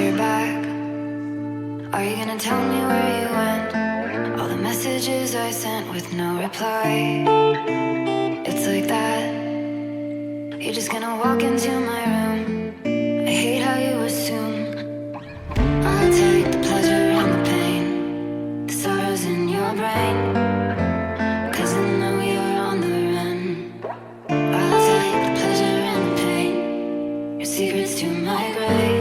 you're back. Are you gonna tell me where you went? All the messages I sent with no reply. It's like that. You're just gonna walk into my room. I hate how you assume I'll take the pleasure and the pain, the sorrows in your brain, 'cause I know you're on the run. I'll take the pleasure and the pain, your secrets to my grave.